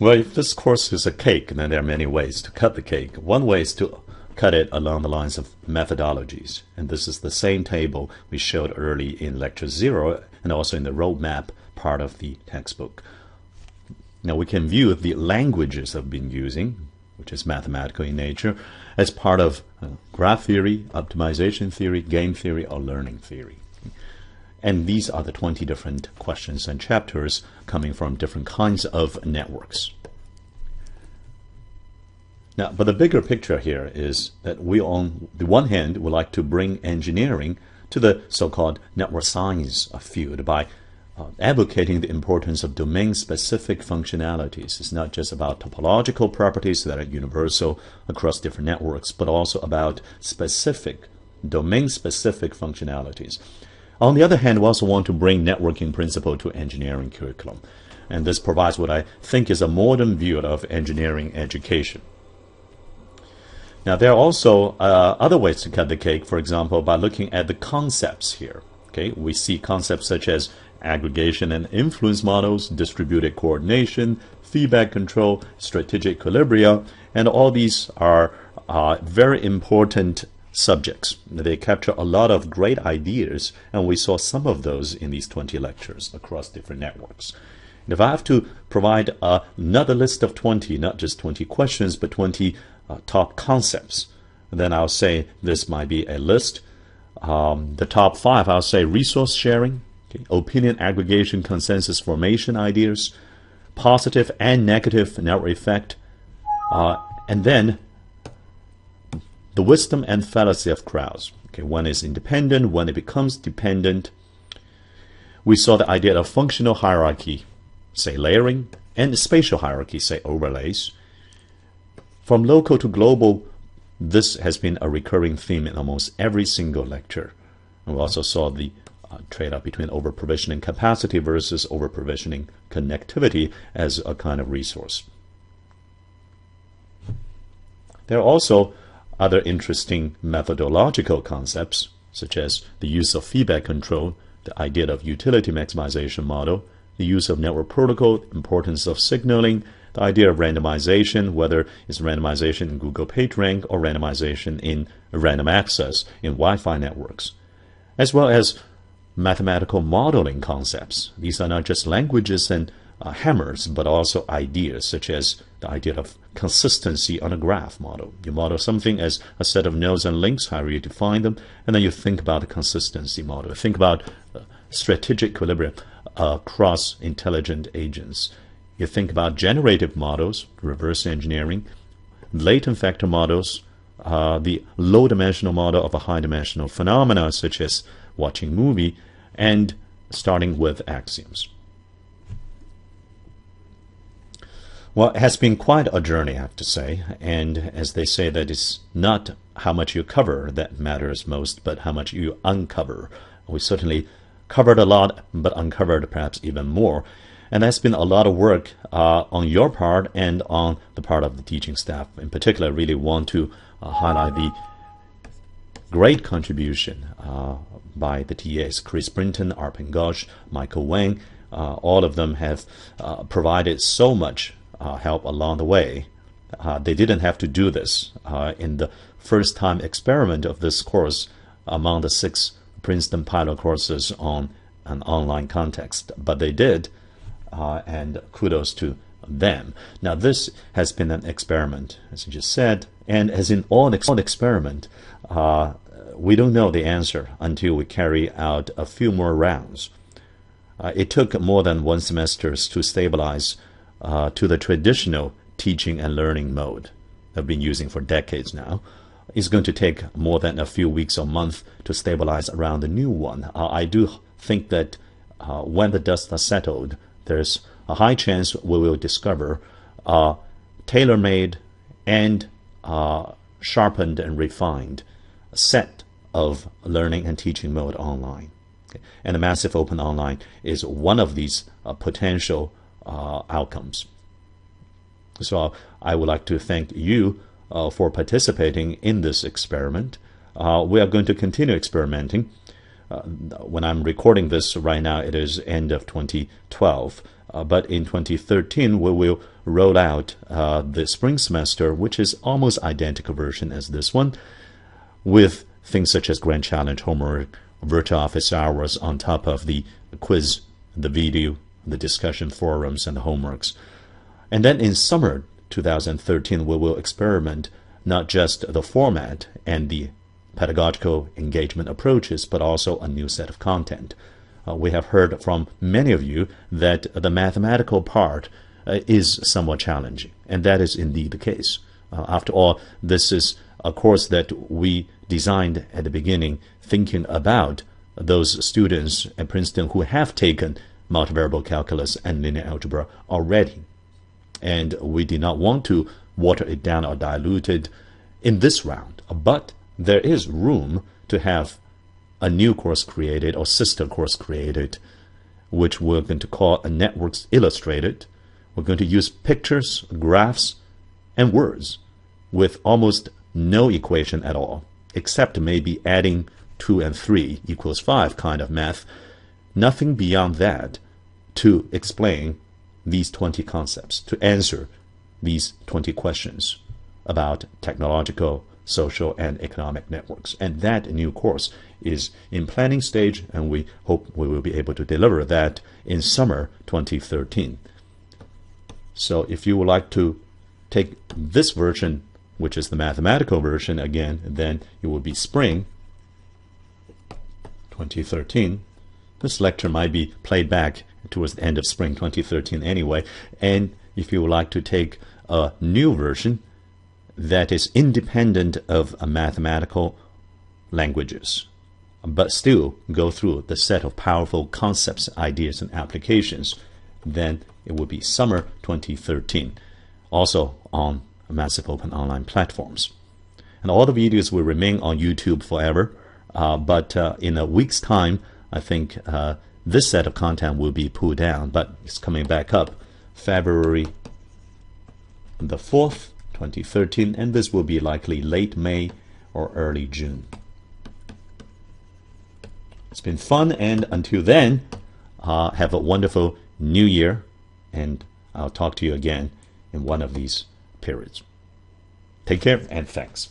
Well, if this course is a cake, then there are many ways to cut the cake. One way is to cut it along the lines of methodologies. And this is the same table we showed early in Lecture 0 and also in the roadmap part of the textbook. Now we can view the languages I've been using, which is mathematical in nature, as part of graph theory, optimization theory, game theory, or learning theory. And these are the 20 different questions and chapters coming from different kinds of networks. Now, but the bigger picture here is that we, on the one hand, would like to bring engineering to the so-called network science field by advocating the importance of domain-specific functionalities. It's not just about topological properties that are universal across different networks, but also about specific, domain-specific functionalities. On the other hand, we also want to bring networking principle to engineering curriculum. And this provides what I think is a modern view of engineering education. Now, there are also other ways to cut the cake, for example, by looking at the concepts here. Okay, we see concepts such as aggregation and influence models, distributed coordination, feedback control, strategic equilibria, and all these are very important subjects. They capture a lot of great ideas, and we saw some of those in these 20 lectures across different networks. And if I have to provide another list of 20, not just 20 questions, but 20 top concepts, then I'll say this might be a list. The top 5, I'll say resource sharing, okay, opinion aggregation, consensus formation ideas, positive and negative network effect, and then the wisdom and fallacy of crowds. Okay, one is independent, when it becomes dependent. We saw the idea of functional hierarchy, say layering, and spatial hierarchy, say overlays. From local to global, this has been a recurring theme in almost every single lecture. And we also saw the trade-off between over-provisioning capacity versus over-provisioning connectivity as a kind of resource. There are also other interesting methodological concepts, such as the use of feedback control, the idea of utility maximization model, the use of network protocol, importance of signaling, the idea of randomization, whether it's randomization in Google PageRank or randomization in random access in Wi-Fi networks, as well as mathematical modeling concepts. These are not just languages and hammers, but also ideas such as the idea of consistency on a graph model. You model something as a set of nodes and links, however you define them, and then you think about the consistency model. Think about strategic equilibrium across intelligent agents. You think about generative models, reverse engineering, latent factor models, the low-dimensional model of a high-dimensional phenomena such as watching movie, and starting with axioms. Well, it has been quite a journey, I have to say, and as they say, that it's not how much you cover that matters most, but how much you uncover. We certainly covered a lot, but uncovered perhaps even more. And that's been a lot of work on your part and on the part of the teaching staff. In particular, I really want to highlight the great contribution by the TAs, Chris Brinton, Arpin Ghosh, Michael Wang. All of them have provided so much help along the way. They didn't have to do this in the first time experiment of this course among the 6 Princeton pilot courses on an online context, but they did, and kudos to them. Now this has been an experiment, as I just said, and as in all experiment, we don't know the answer until we carry out a few more rounds. It took more than 1 semester to stabilize to the traditional teaching and learning mode I've been using for decades now. It's going to take more than a few weeks or months to stabilize around the new one. I do think that when the dust has settled, there's a high chance we will discover a tailor-made and sharpened and refined set of learning and teaching mode online. Okay. And the Massive Open Online is one of these potential outcomes. So I would like to thank you for participating in this experiment. We are going to continue experimenting. When I'm recording this right now, it is end of 2012. But in 2013, we will roll out the spring semester, which is almost identical version as this one, with things such as Grand Challenge homework, virtual office hours on top of the quiz, the video, the discussion forums, and the homeworks. And then in summer 2013, we will experiment not just the format and the pedagogical engagement approaches, but also a new set of content. We have heard from many of you that the mathematical part is somewhat challenging, and that is indeed the case. After all, this is a course that we designed at the beginning thinking about those students at Princeton who have taken multivariable calculus and linear algebra already. And we did not want to water it down or dilute it in this round. But there is room to have a new course created or sister course created, which we're going to call a Networks Illustrated. We're going to use pictures, graphs, and words with almost no equation at all, except maybe adding 2 and 3 equals 5 kind of math. Nothing beyond that to explain these 20 concepts, to answer these 20 questions about technological, social, and economic networks. And that new course is in planning stage, and we hope we will be able to deliver that in summer 2013. So if you would like to take this version, which is the mathematical version again, then it will be spring 2013. This lecture might be played back towards the end of spring 2013 anyway. And if you would like to take a new version that is independent of mathematical languages, but still go through the set of powerful concepts, ideas, and applications, then it will be summer 2013, also on massive open online platforms. And all the videos will remain on YouTube forever, but in a week's time, I think this set of content will be pulled down, but it's coming back up February the 4th, 2013, and this will be likely late May or early June. It's been fun, and until then, have a wonderful new year, and I'll talk to you again in one of these periods. Take care, and thanks.